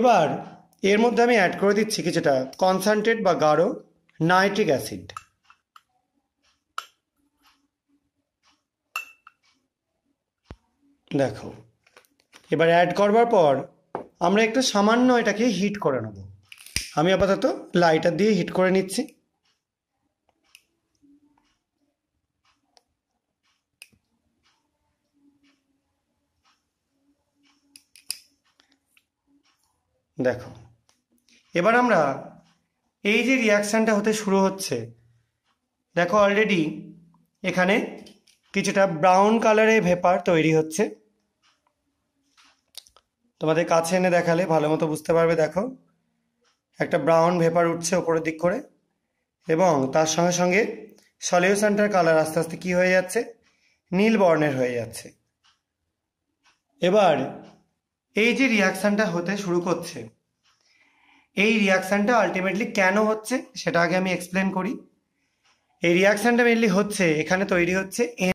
এবার এর মধ্যে আমি অ্যাড করে দিচ্ছি কিছুটা কনসেন্ট্রেট বা গাঢ় নাইট্রিক অ্যাসিড। দেখো, এবার অ্যাড করবার পর আমরা একটু সামান্য এটাকে হিট করে নেব। আমি আপাতত লাইটার দিয়ে হিট করে নিচ্ছি। দেখো, এবার আমরা এই যে রিয়াকশানটা হতে শুরু হচ্ছে, দেখো অলরেডি এখানে কিছুটা ব্রাউন কালারের ভেপার তৈরি হচ্ছে। তোমাদের কাছে এনে দেখালে ভালো মতো বুঝতে পারবে। দেখো, একটা ব্রাউন ভেপার উঠছে ওপরের দিক করে, এবং তার সঙ্গে সঙ্গে সলিউশনটার কালার আস্তে আস্তে কী হয়ে যাচ্ছে, নীল বর্ণের হয়ে যাচ্ছে। এবার এই যে রিয়াকশানটা হতে শুরু করছে, এই রিয়াকশানটা আলটিমেটলি কেন হচ্ছে সেটা আগে আমি এক্সপ্লেন করি। এই রিয়াকশানটা মেনলি হচ্ছে, এখানে তৈরি হচ্ছে